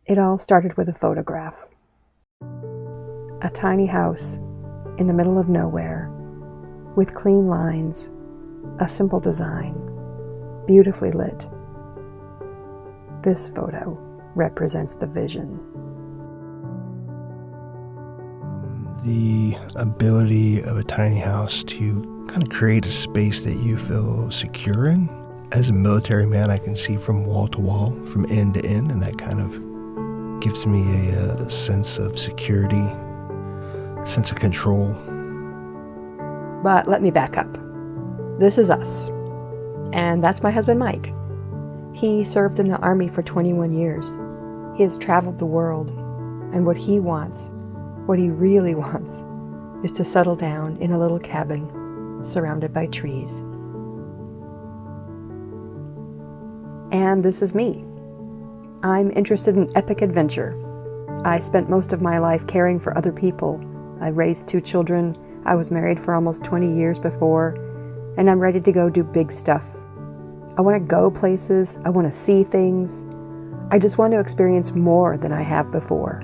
It all started with a photograph. A tiny house in the middle of nowhere, with clean lines, a simple design, beautifully lit. This photo represents the vision. The ability of a tiny house to kind of create a space that you feel secure in. As a military man, I can see from wall to wall, from end to end, and that kind of gives me a sense of security, sense of control. But let me back up. This is us. And that's my husband, Mike. He served in the Army for 21 years. He has traveled the world. And what he wants, what he really wants, is to settle down in a little cabin surrounded by trees. And this is me. I'm interested in epic adventure. I spent most of my life caring for other people. I raised 2 children. I was married for almost 20 years before, and I'm ready to go do big stuff. I want to go places. I want to see things. I just want to experience more than I have before.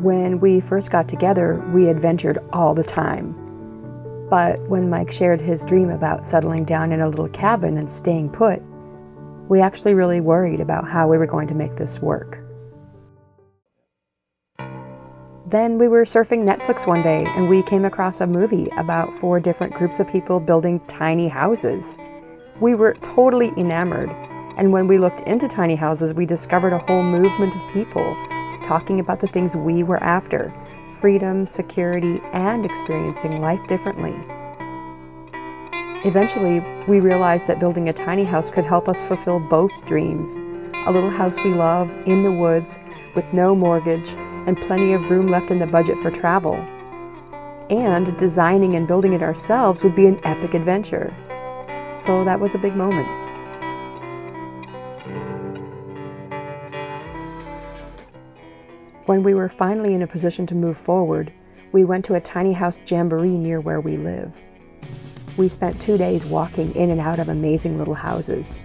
When we first got together, we adventured all the time. But when Mike shared his dream about settling down in a little cabin and staying put, we actually really worried about how we were going to make this work. Then we were surfing Netflix one day and we came across a movie about 4 different groups of people building tiny houses. We were totally enamored, and when we looked into tiny houses, we discovered a whole movement of people talking about the things we were after: freedom, security, and experiencing life differently. Eventually, we realized that building a tiny house could help us fulfill both dreams: a little house we love in the woods with no mortgage and plenty of room left in the budget for travel. And designing and building it ourselves would be an epic adventure. So that was a big moment. When we were finally in a position to move forward, we went to a tiny house jamboree near where we live. We spent 2 days walking in and out of amazing little houses.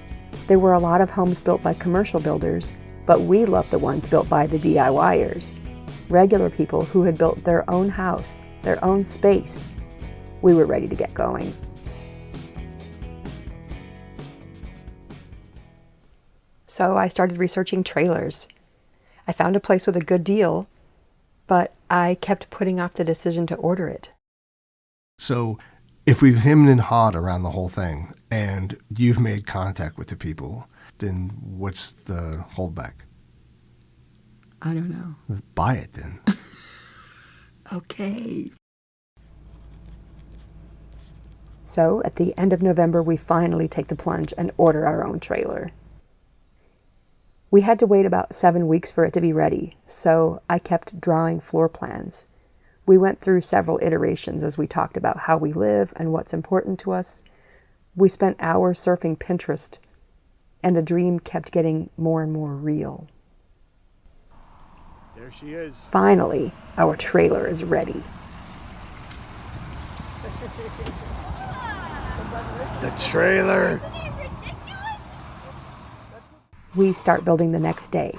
There were a lot of homes built by commercial builders, but we loved the ones built by the DIYers, regular people who had built their own house, their own space. We were ready to get going. So I started researching trailers. I found a place with a good deal, but I kept putting off the decision to order it. So if we've hemmed and hawed around the whole thing and you've made contact with the people, then what's the holdback? I don't know. Buy it then. Okay. So at the end of November, we finally take the plunge and order our own trailer. We had to wait about 7 weeks for it to be ready, so I kept drawing floor plans. We went through several iterations as we talked about how we live and what's important to us. We spent hours surfing Pinterest, and the dream kept getting more and more real. There she is. Finally, our trailer is ready. The trailer. We start building the next day.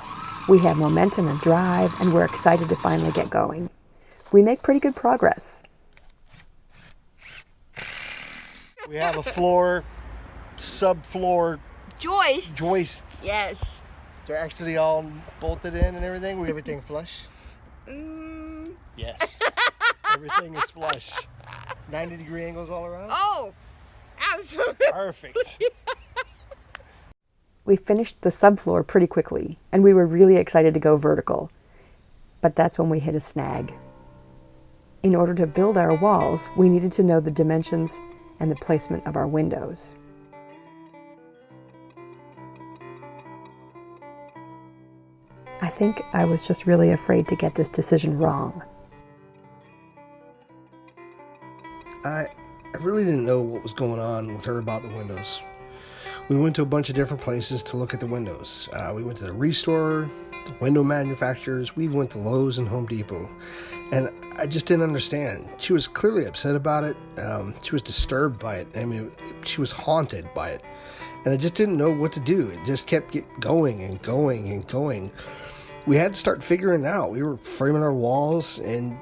We have momentum and drive, and we're excited to finally get going. We make pretty good progress. We have a floor, subfloor Joists. joists. Yes. They're actually all bolted in and everything. Everything flush? Yes. Everything is flush. 90-degree angles all around? Oh, absolutely. Perfect. We finished the subfloor pretty quickly, and we were really excited to go vertical. But that's when we hit a snag. In order to build our walls, we needed to know the dimensions and the placement of our windows. I think I was just really afraid to get this decision wrong. I really didn't know what was going on with her about the windows. We went to a bunch of different places to look at the windows. We went to the Restore, the window manufacturers. We went to Lowe's and Home Depot. And I just didn't understand. She was clearly upset about it. She was disturbed by it. I mean, she was haunted by it. And I just didn't know what to do. It just kept going and going and going. We had to start figuring it out. We were framing our walls, and,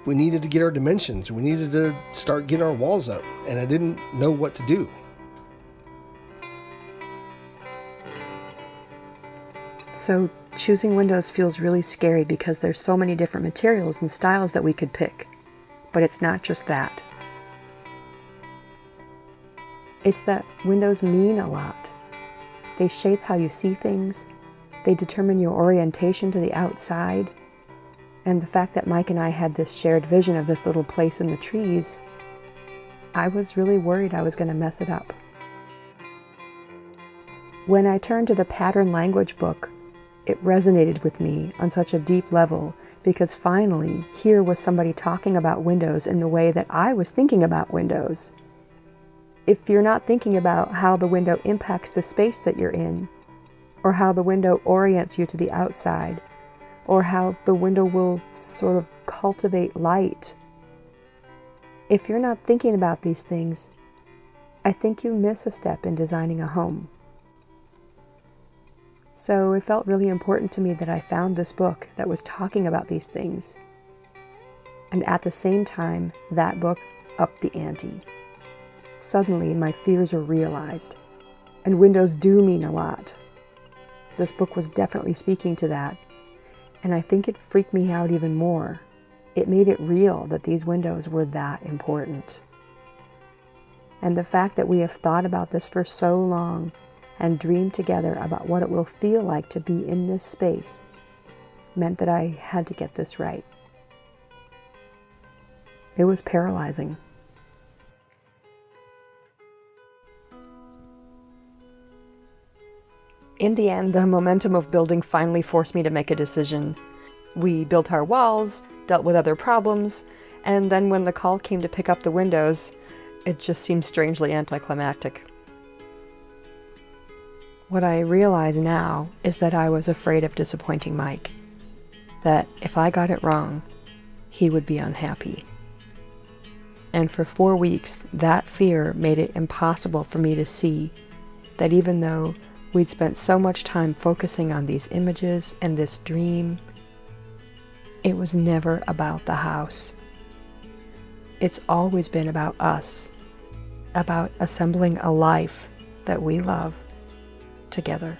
we needed to get our dimensions. We needed to start getting our walls up, and I didn't know what to do. So choosing windows feels really scary because there's so many different materials and styles that we could pick. But it's not just that. It's that windows mean a lot. They shape how you see things. They determine your orientation to the outside. And the fact that Mike and I had this shared vision of this little place in the trees, I was really worried I was going to mess it up. When I turned to the pattern language book, it resonated with me on such a deep level because finally here was somebody talking about windows in the way that I was thinking about windows. If you're not thinking about how the window impacts the space that you're in, or how the window orients you to the outside, or how the window will sort of cultivate light, if you're not thinking about these things, I think you miss a step in designing a home. So it felt really important to me that I found this book that was talking about these things. And at the same time, that book upped the ante. Suddenly, my fears were realized. And windows do mean a lot. This book was definitely speaking to that. And I think it freaked me out even more. It made it real that these windows were that important. And the fact that we have thought about this for so long and dreamed together about what it will feel like to be in this space meant that I had to get this right. It was paralyzing. In the end, the momentum of building finally forced me to make a decision. We built our walls, dealt with other problems, and then when the call came to pick up the windows, it just seemed strangely anticlimactic. What I realize now is that I was afraid of disappointing Mike. That if I got it wrong, he would be unhappy. And for 4 weeks, that fear made it impossible for me to see that even though we'd spent so much time focusing on these images and this dream, it was never about the house. It's always been about us, about assembling a life that we love together.